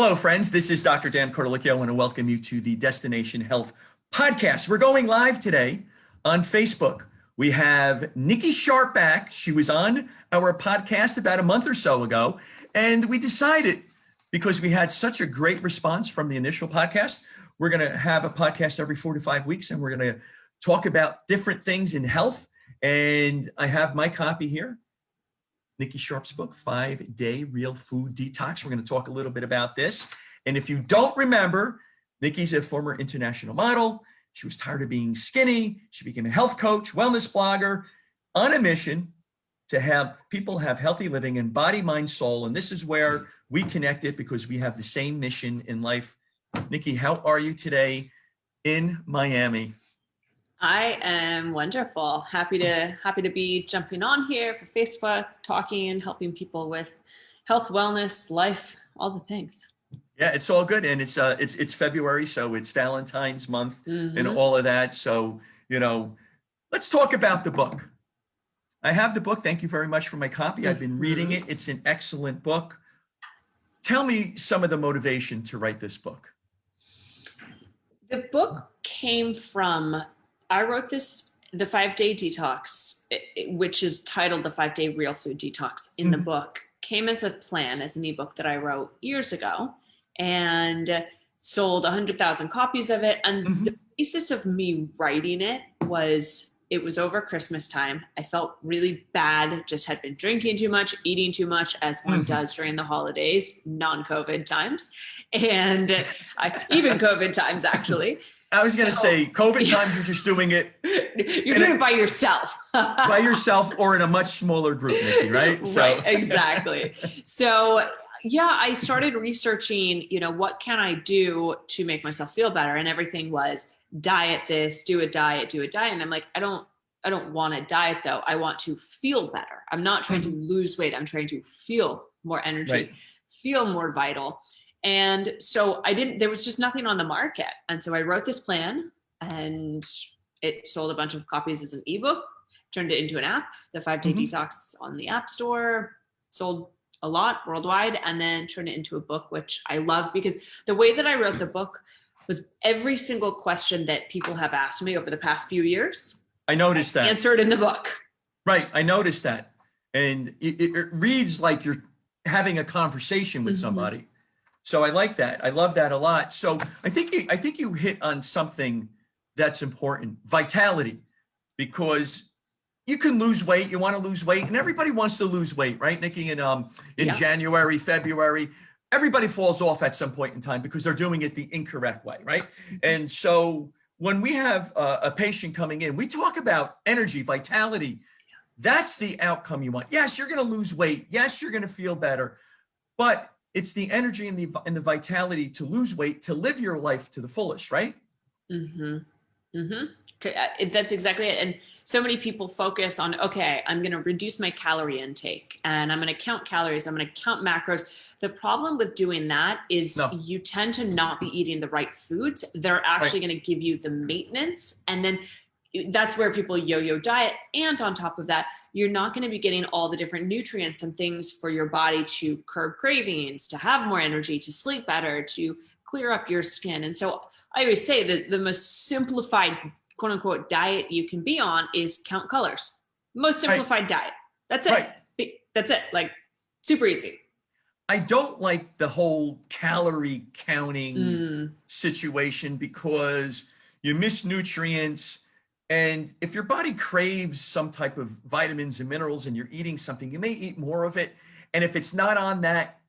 Hello, friends. This is Dr. Dan Cordelicchio. I want to welcome you to the Destination Health Podcast. We're going live today on Facebook. We have Nikki Sharp back. She was on our podcast about a month or so ago, and we decided, because we had such a great response from the initial podcast, we're going to have a podcast every 4 to 5 weeks, and we're going to talk about different things in health. And I have my copy here. Nikki Sharp's book, 5-Day Real Food Detox. We're going to talk a little bit about this. And if you don't remember, Nikki's a former international model. She was tired of being skinny. She became a health coach, wellness blogger, on a mission to have people have healthy living in body, mind, soul. And this is where we connected because we have the same mission in life. Nikki, how are you today in Miami? I am wonderful. Happy to be jumping on here for Facebook, talking and helping people with health, wellness, life, all the things. Yeah, it's all good. And it's February, so it's Valentine's month and all of that. So, let's talk about the book. I have the book. Thank you very much for my copy. I've been reading it. It's an excellent book. Tell me some of the motivation to write this book. The book came from, I wrote this, the 5-Day Detox, which is titled the 5-Day Real Food Detox in the book, came as a plan, as an ebook that I wrote years ago and sold 100,000 copies of it. And the basis of me writing it was over Christmas time. I felt really bad, just had been drinking too much, eating too much, as one does during the holidays, non-COVID times, and even COVID times, actually. I was going to say, COVID times, you're just doing it. You're doing it by yourself. By yourself or in a much smaller group, Nikki, right? Right, exactly. So, yeah, I started researching, what can I do to make myself feel better? And everything was diet this, do a diet. And I'm like, I don't want to diet though. I want to feel better. I'm not trying to lose weight. I'm trying to feel more energy, feel more vital. And so there was just nothing on the market. And so I wrote this plan and it sold a bunch of copies as an ebook, turned it into an app, the 5-Day Detox on the App Store, sold a lot worldwide, and then turned it into a book, which I love because the way that I wrote the book was every single question that people have asked me over the past few years. I noticed that. Answered in the book. Right. I noticed that. And it reads like you're having a conversation with somebody. So I like that. I love that a lot. So I think you hit on something that's important, vitality, because you can lose weight. You want to lose weight, and everybody wants to lose weight, right, Nikki? In January, February, everybody falls off at some point in time because they're doing it the incorrect way, right? And so when we have a patient coming in, we talk about energy, vitality. That's the outcome you want. Yes, you're going to lose weight. Yes, you're going to feel better, but it's the energy and the vitality to lose weight, to live your life to the fullest, right? That's exactly it. And so many people focus on, okay, I'm going to reduce my calorie intake and I'm going to count calories. I'm going to count macros. The problem with doing that is you tend to not be eating the right foods. They're actually going to give you the maintenance. And then that's where people yo-yo diet. And on top of that, you're not going to be getting all the different nutrients and things for your body to curb cravings, to have more energy, to sleep better, to clear up your skin. And so I always say that the most simplified, quote unquote, diet you can be on is count colors. Most simplified diet. That's it. That's it. Like super easy. I don't like the whole calorie counting situation because you miss nutrients. And if your body craves some type of vitamins and minerals and you're eating something, you may eat more of it. And if it's not on that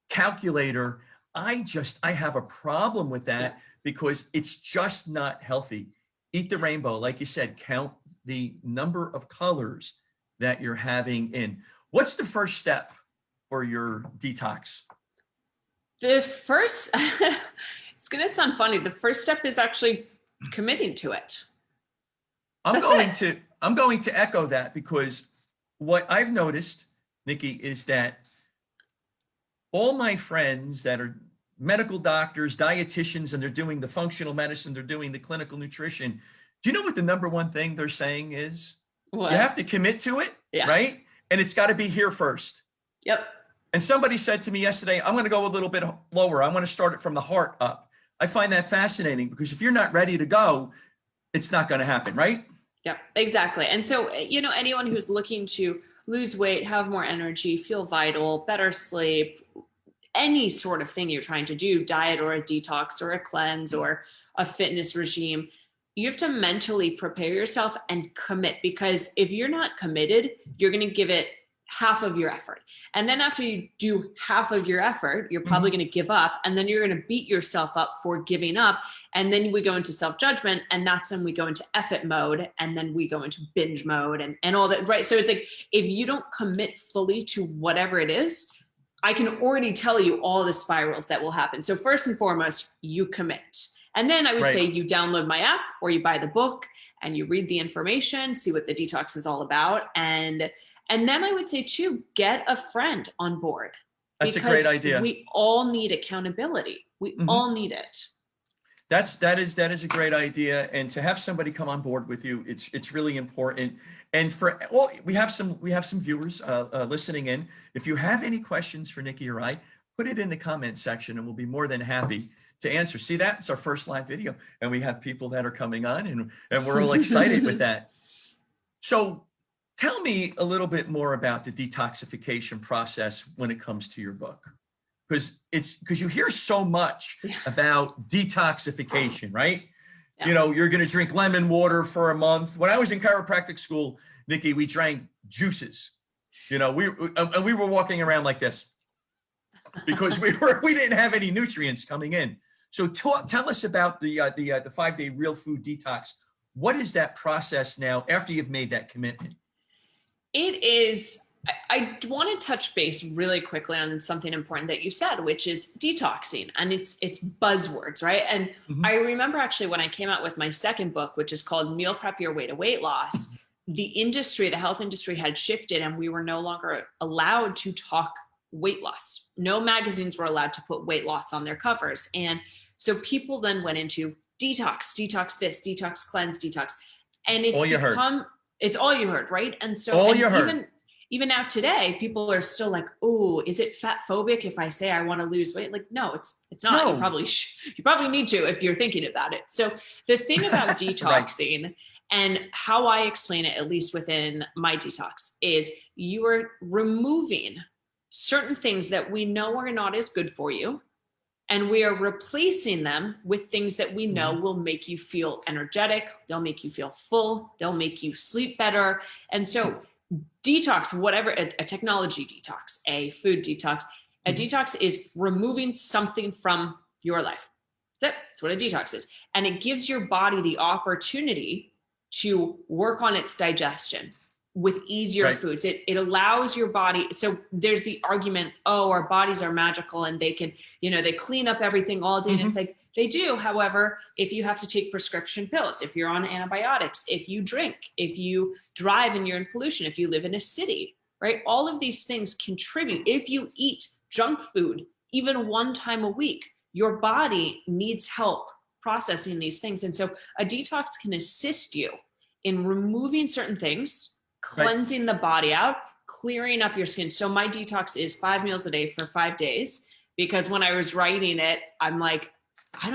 calculator, I have a problem with that because it's just not healthy. Eat the rainbow. Like you said, count the number of colors that you're having in. What's the first step for your detox? The first, it's going to sound funny. The first step is actually committing to it. I'm going to echo that because what I've noticed, Nikki, is that all my friends that are medical doctors, dietitians, and they're doing the functional medicine, they're doing the clinical nutrition. Do you know what the number one thing they're saying is? What? You have to commit to it, right? And it's got to be here first. Yep. And somebody said to me yesterday, I'm going to go a little bit lower. I want to start it from the heart up. I find that fascinating because if you're not ready to go, it's not going to happen, right? Yeah, exactly. And so, anyone who's looking to lose weight, have more energy, feel vital, better sleep, any sort of thing you're trying to do, diet or a detox or a cleanse or a fitness regime, you have to mentally prepare yourself and commit, because if you're not committed, you're going to give it half of your effort. And then after you do half of your effort, you're probably going to give up, and then you're going to beat yourself up for giving up. And then we go into self-judgment, and that's when we go into effort mode, and then we go into binge mode and all that, right? So it's like, if you don't commit fully to whatever it is, I can already tell you all the spirals that will happen. So first and foremost, you commit. And then I would say you download my app or you buy the book and you read the information, see what the detox is all about. And then I would say too, get a friend on board. That's a great idea. We all need accountability. We all need it. That is a great idea. And to have somebody come on board with you, it's really important. And we have some viewers listening in. If you have any questions for Nikki or I, put it in the comment section and we'll be more than happy to answer. See that? It's our first live video and we have people that are coming on and we're all excited with that. So tell me a little bit more about the detoxification process when it comes to your book. Because you hear so much about detoxification, right? Yeah. You're going to drink lemon water for a month. When I was in chiropractic school, Nikki, we drank juices. We were walking around like this because we didn't have any nutrients coming in. So tell us about the 5-day real food detox. What is that process now after you've made that commitment? It is. I want to touch base really quickly on something important that you said, which is detoxing, and it's buzzwords, right? And I remember actually when I came out with my second book, which is called Meal Prep Your Way to Weight Loss, the health industry had shifted and we were no longer allowed to talk weight loss. No magazines were allowed to put weight loss on their covers. And so people then went into detox this, detox cleanse, detox. And it's all you heard, right? And so even now today, people are still like, oh, is it fat phobic if I say I want to lose weight? Like, no, it's not. No. You probably need to if you're thinking about it. So the thing about detoxing and how I explain it, at least within my detox, is you are removing certain things that we know are not as good for you. And we are replacing them with things that we know will make you feel energetic. They'll make you feel full. They'll make you sleep better. And so detox, whatever, a technology detox, a food detox, a detox is removing something from your life. That's it. That's what a detox is. And it gives your body the opportunity to work on its digestion with easier foods. It allows your body. So there's the argument, oh, our bodies are magical and they can, they clean up everything all day. And it's like, they do. However, if you have to take prescription pills, if you're on antibiotics, if you drink, if you drive and you're in pollution, if you live in a city, right? All of these things contribute. If you eat junk food, even one time a week, your body needs help processing these things. And so a detox can assist you in removing certain things, cleansing the body out, clearing up your skin. So my detox is 5 meals a day for 5 days, because when I was writing it, I'm like, I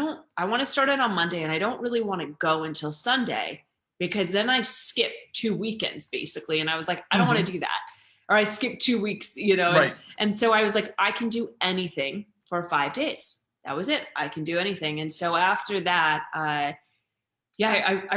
want to start it on Monday and I don't really want to go until Sunday, because then I skip 2 weekends basically. And I was like, I don't want to do that. Or I skip 2 weeks, and so I was like, I can do anything for 5 days. That was it. I can do anything. And so after that, I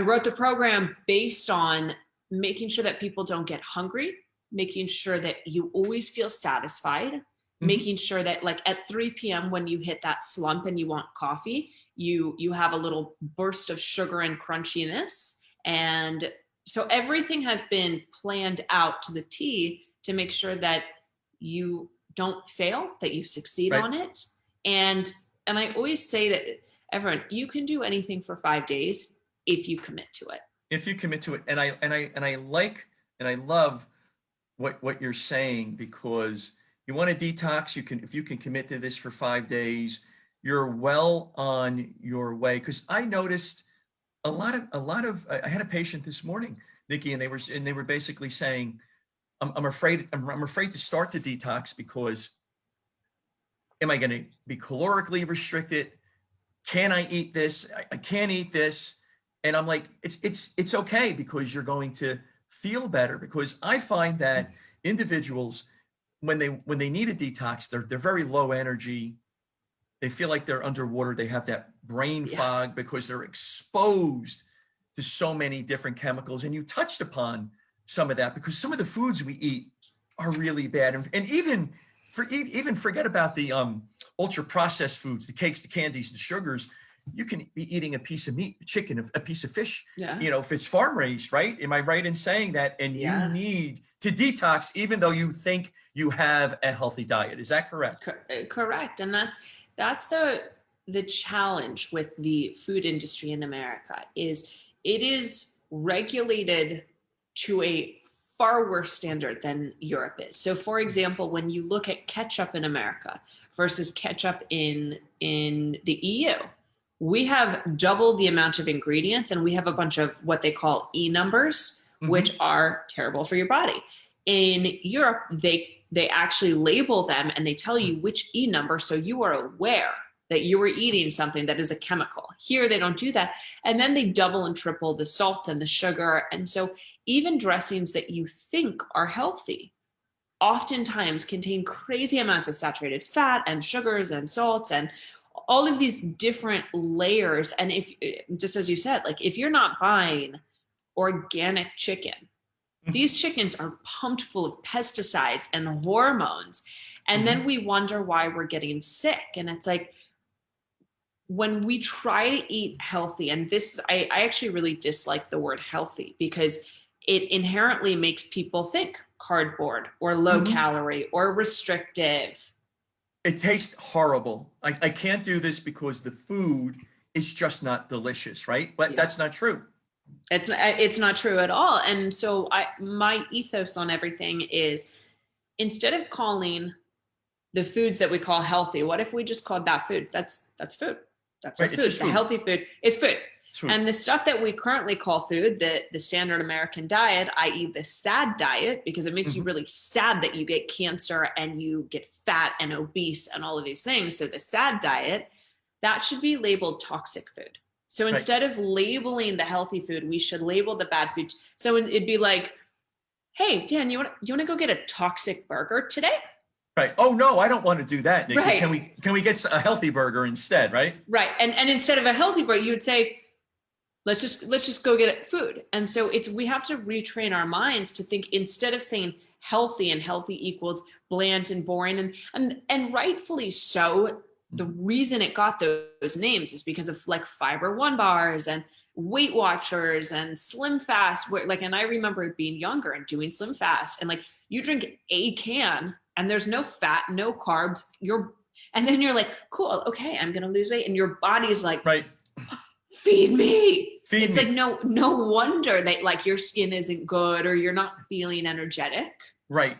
wrote the program based on making sure that people don't get hungry, making sure that you always feel satisfied, making sure that like at 3 p.m. when you hit that slump and you want coffee, you have a little burst of sugar and crunchiness. And so everything has been planned out to the T to make sure that you don't fail, that you succeed on it. And I always say that everyone, you can do anything for 5 days if you commit to it. If you commit to it. And I like and I love what you're saying, because you want to detox, if you can commit to this for 5 days, you're well on your way. Because I noticed a lot of I had a patient this morning, Nikki, and they were basically saying, I'm afraid to start the detox because am I going to be calorically restricted? Can I eat this? I can't eat this. And I'm like, it's okay, because you're going to feel better. Because I find that individuals, when they need a detox, they're very low energy. They feel like they're underwater. They have that brain fog because they're exposed to so many different chemicals. And you touched upon some of that, because some of the foods we eat are really bad. And even forget about the ultra processed foods, the cakes, the candies, the sugars. You can be eating a piece of meat, chicken, a piece of fish, if it's farm raised, right? Am I right in saying that? And you need to detox, even though you think you have a healthy diet. Is that correct? Correct. And that's the challenge with the food industry in America is it is regulated to a far worse standard than Europe is. So for example, when you look at ketchup in America versus ketchup in the EU, we have double the amount of ingredients, and we have a bunch of what they call E numbers, which are terrible for your body. In Europe, they actually label them and they tell you which E number, so you are aware that you are eating something that is a chemical. Here, they don't do that. And then they double and triple the salt and the sugar. And so even dressings that you think are healthy oftentimes contain crazy amounts of saturated fat and sugars and salts and all of these different layers. And if, just as you said, like if you're not buying organic chicken, these chickens are pumped full of pesticides and hormones. And then we wonder why we're getting sick. And it's like, when we try to eat healthy, and this, I actually really dislike the word healthy because it inherently makes people think cardboard or low calorie or restrictive. It tastes horrible. I can't do this because the food is just not delicious, right? But that's not true. It's not true at all. And so my ethos on everything is, instead of calling the foods that we call healthy, what if we just called that food? That's food. That's our food. The healthy food is food. And the stuff that we currently call food, the standard American diet, i.e. the SAD diet, because it makes you really sad that you get cancer and you get fat and obese and all of these things. So the SAD diet, that should be labeled toxic food. So instead of labeling the healthy food, we should label the bad food. So it'd be like, hey, Dan, you want to go get a toxic burger today? Right. Oh no, I don't want to do that, Nikki. Right. Can we get a healthy burger instead, right? Right. And instead of a healthy burger, you would say, let's just go get food. And so we have to retrain our minds to think, instead of saying healthy, and healthy equals bland and boring, and rightfully so. The reason it got those names is because of like Fiber One bars and Weight Watchers and Slim Fast, and I remember being younger and doing Slim Fast, and like you drink a can and there's no fat, no carbs, and then you're like, cool, okay, I'm gonna lose weight, and your body's like, feed me. It's like no wonder that like your skin isn't good or you're not feeling energetic. Right.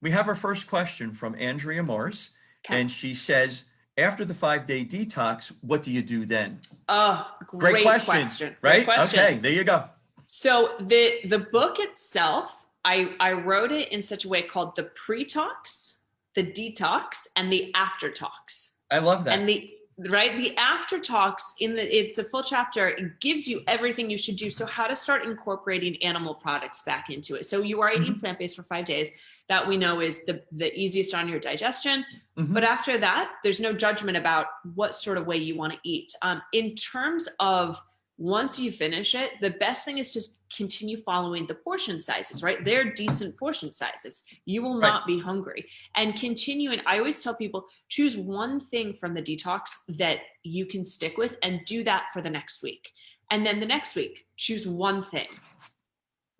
We have our first question from Andrea Morris, and she says, after the 5-day detox, what do you do then? Oh, great question. Right? Great question. Okay, there you go. So the book itself, I wrote it in such a way called the pre-tox, the detox, and the after tox. I love that. And the after talks it's a full chapter. It gives you everything you should do. So how to start incorporating animal products back into it. So you are eating plant-based for 5 days. That we know is the easiest on your digestion. But after that, there's no judgment about what sort of way you want to eat. In terms of once you finish it, the best thing is just continue following the portion sizes, right? They're decent portion sizes. You will not be hungry. And continuing, I always tell people, choose one thing from the detox that you can stick with and do that for the next week. And then the next week, choose one thing.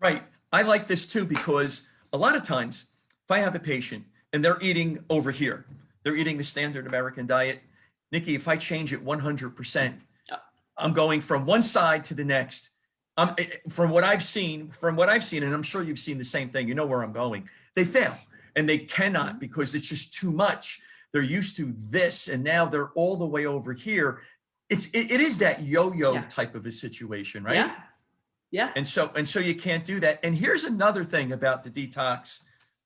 Right. I like this too, because a lot of times if I have a patient and they're eating over here, they're eating the standard American diet, Nikki, if I change it 100%, I'm going from one side to the next. From what I've seen, and I'm sure you've seen the same thing, you know where I'm going, they fail and they cannot, because it's just too much. They're used to this and now they're all the way over here. It is that yo-yo type of a situation, right? Yeah. And so you can't do that. And here's another thing about the detox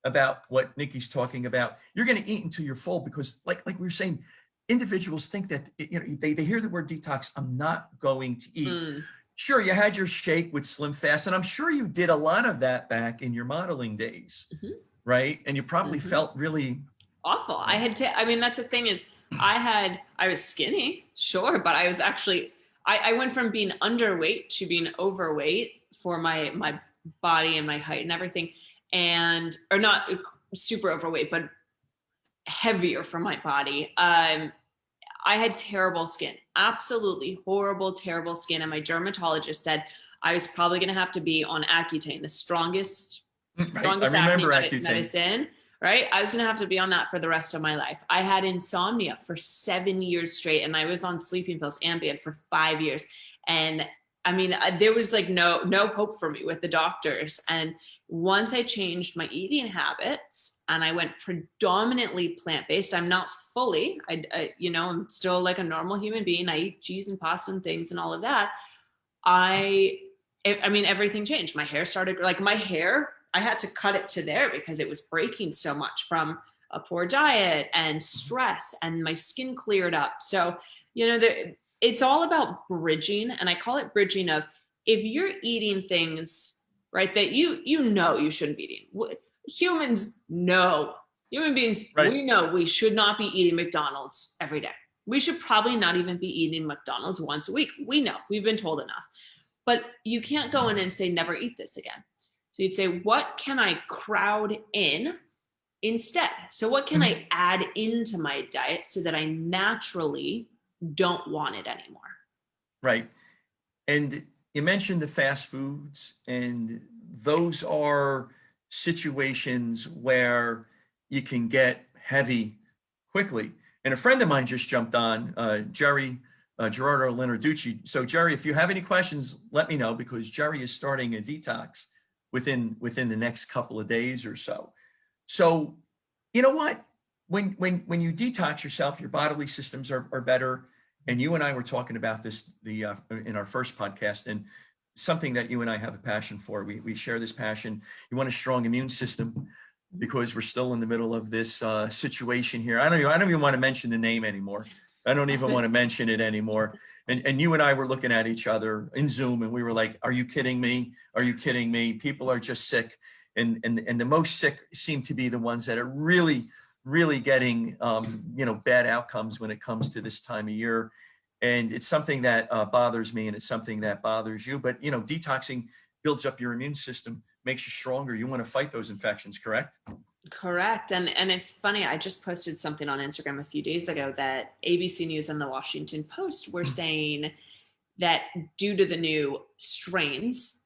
about what Nikki's talking about. You're going to eat until you're full because like we were saying, individuals think that, they hear the word detox, I'm not going to eat. Sure, you had your shake with Slim Fast, and I'm sure you did a lot of that back in your modeling days, right? And you probably felt really awful. I mean, that's the thing is I was skinny, sure, but I was actually, I went from being underweight to being overweight for my body and my height and everything. Or not super overweight, but heavier for my body. I had terrible skin, absolutely horrible, terrible skin. And my dermatologist said I was probably going to have to be on Accutane, the strongest acne medicine, right? I was going to have to be on that for the rest of my life. I had insomnia for 7 years straight, and I was on sleeping pills, Ambien, for 5 years. And I mean, there was like no hope for me with the doctors. And once I changed my eating habits and I went predominantly plant-based, I'm not fully, I'm still like a normal human being. I eat cheese and pasta and things and all of that. I mean, everything changed. My hair started, like my hair, I had to cut it to there because it was breaking so much from a poor diet and stress, and my skin cleared up. So, it's all about bridging. And I call it bridging of, if you're eating things, right, that you shouldn't be eating. Humans know, human beings, right. We know we should not be eating McDonald's every day. We should probably not even be eating McDonald's once a week. We know, we've been told enough. But you can't go in and say, never eat this again. So you'd say, what can I crowd in instead? So what can I add into my diet so that I naturally don't want it anymore? Right. And you mentioned the fast foods, and those are situations where you can get heavy quickly. And a friend of mine just jumped on, Jerry, Gerardo Lenarducci. So Jerry, if you have any questions, let me know, because Jerry is starting a detox within the next couple of days or so. So you know what? When you detox yourself, your bodily systems are better. And you and I were talking about this in our first podcast, and something that you and I have a passion for. We share this passion. You want a strong immune system because we're still in the middle of this situation here. I don't even want to mention the name anymore. I don't even want to mention it anymore. And you and I were looking at each other in Zoom, and we were like, "Are you kidding me? Are you kidding me? People are just sick." And the most sick seem to be the ones that are really getting bad outcomes when it comes to this time of year. And it's something that bothers me, and it's something that bothers you. But detoxing builds up your immune system, makes you stronger. You want to fight those infections, correct? Correct. And it's funny, I just posted something on Instagram a few days ago that ABC News and the Washington Post were saying that due to the new strains,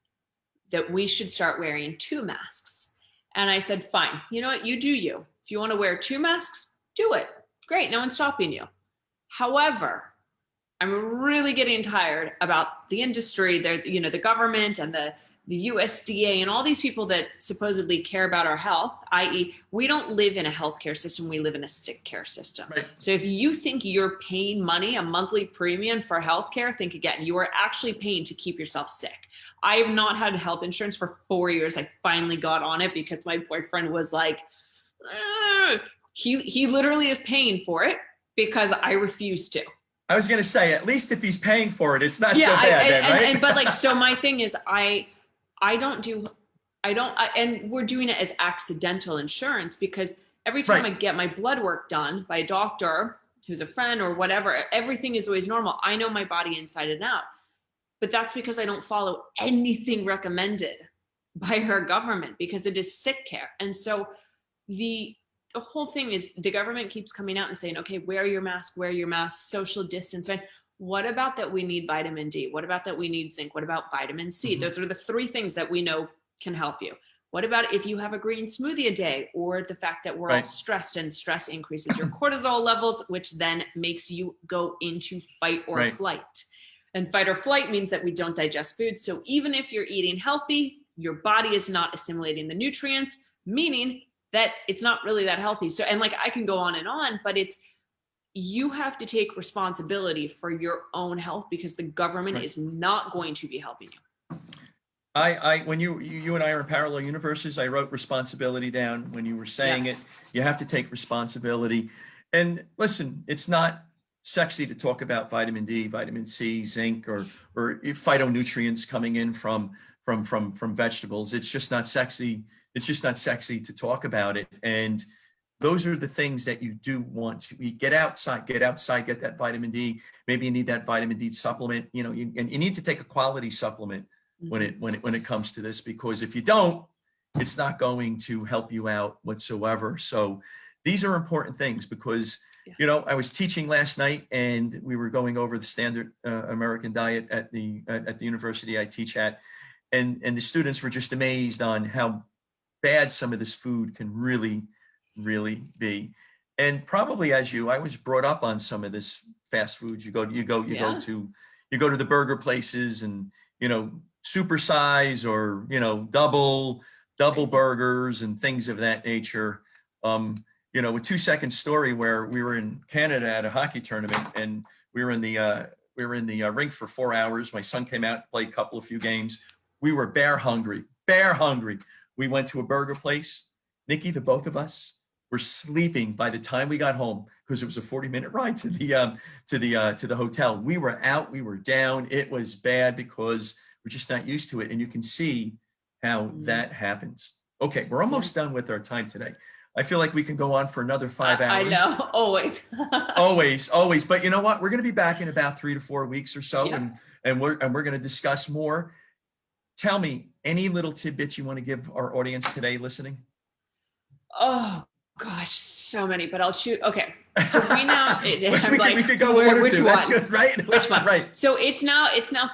that we should start wearing 2 masks. And I said, fine, you know what, you do you. If you want to wear 2 masks, do it. Great, no one's stopping you. However, I'm really getting tired about the industry, the government and the USDA and all these people that supposedly care about our health, i.e. we don't live in a healthcare system, we live in a sick care system. Right. So if you think you're paying money, a monthly premium for healthcare, think again. You are actually paying to keep yourself sick. I have not had health insurance for 4 years. I finally got on it because my boyfriend was like, he literally is paying for it because I refuse to. I was going to say, at least if he's paying for it, it's not so bad, right? But so my thing is, and we're doing it as accidental insurance because every time I get my blood work done by a doctor who's a friend or whatever, everything is always normal. I know my body inside and out, but that's because I don't follow anything recommended by our government because it is sick care. And so the whole thing is the government keeps coming out and saying, okay, wear your mask, social distance. What about that we need vitamin D? What about that we need zinc? What about vitamin C? Mm-hmm. Those are the 3 things that we know can help you. What about if you have a green smoothie a day, or the fact that we're all stressed, and stress increases your cortisol levels, which then makes you go into fight or flight. And fight or flight means that we don't digest food. So even if you're eating healthy, your body is not assimilating the nutrients, meaning that it's not really that healthy. So, and I can go on, but you have to take responsibility for your own health because the government is not going to be helping you. When you and I are in parallel universes, I wrote responsibility down. When you were saying it, you have to take responsibility. And listen, it's not sexy to talk about vitamin D, vitamin C, zinc, or phytonutrients coming in from vegetables. It's just not sexy. It's just not sexy to talk about it. And those are the things that you do want to get outside, get that vitamin D. Maybe you need that vitamin D supplement, and you need to take a quality supplement when it comes to this, because if you don't, it's not going to help you out whatsoever. So these are important things because, I was teaching last night and we were going over the standard American diet at the university I teach at. And the students were just amazed on how bad some of this food can really be. And probably as I was brought up on some of this fast food. You go to the burger places and, supersize or, double burgers and things of that nature. A 2-second story where we were in Canada at a hockey tournament and we were in the rink for 4 hours. My son came out, played a few games. We were bear hungry. We went to a burger place. Nikki, the both of us were sleeping by the time we got home because it was a 40-minute ride to the hotel. We were out, we were down. It was bad because we're just not used to it. And you can see how that happens. Okay, we're almost done with our time today. I feel like we can go on for another 5 hours. I know, always. always. But you know what? We're going to be back in about 3 to 4 weeks or so, and we're going to discuss more. Tell me any little tidbits you want to give our audience today listening. Oh gosh, so many. But I'll shoot. Okay, so we now. we could go one or two. That's good, right? Which one? Right. So it's now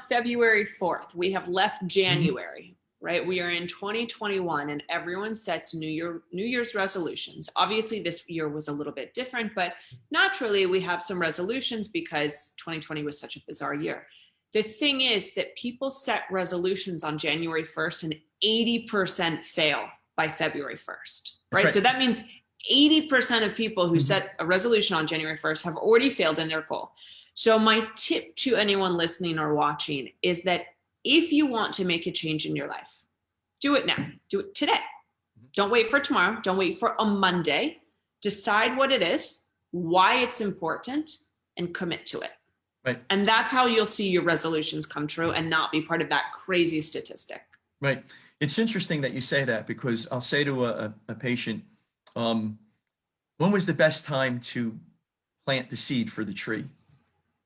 February 4th. We have left January. Right? We are in 2021 and everyone sets New Year's resolutions. Obviously this year was a little bit different, but naturally we have some resolutions because 2020 was such a bizarre year. The thing is that people set resolutions on January 1st and 80% fail by February 1st, right? So that means 80% of people who set a resolution on January 1st have already failed in their goal. So my tip to anyone listening or watching is that if you want to make a change in your life, do it now. Do it today. Don't wait for tomorrow. Don't wait for a Monday. Decide what it is, why it's important, and commit to it. Right. And that's how you'll see your resolutions come true and not be part of that crazy statistic. Right. It's interesting that you say that because I'll say to a patient, when was the best time to plant the seed for the tree?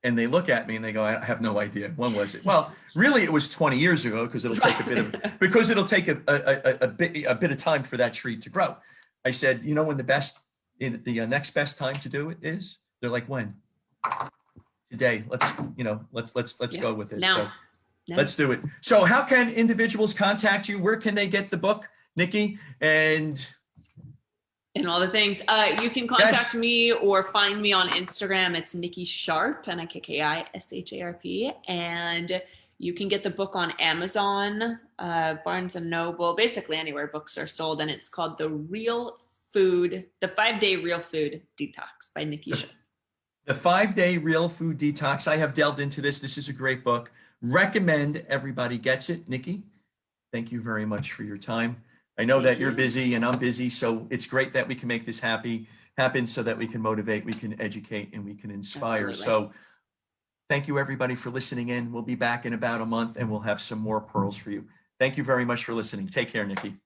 And they look at me and they go, I have no idea. When was it? Well, really, it was 20 years ago because it'll take a bit of time for that tree to grow. I said, when the next best time to do it is? They're like, when? Today. Let's go with it. Now. Let's do it. So how can individuals contact you? Where can they get the book, Nikki? And all the things. You can contact me or find me on Instagram. It's Nikki Sharp, NIKKISHARP. And you can get the book on Amazon, Barnes and Noble, basically anywhere books are sold. And it's called The 5-Day Real Food Detox by Nikki Sharp. The 5-Day Real Food Detox. I have delved into this. This is a great book. Recommend everybody gets it. Nikki, thank you very much for your time. I know that you're busy and I'm busy, so it's great that we can make this happen so that we can motivate, we can educate, and we can inspire. Absolutely. So thank you everybody for listening in. We'll be back in about a month and we'll have some more pearls for you. Thank you very much for listening. Take care, Nikki.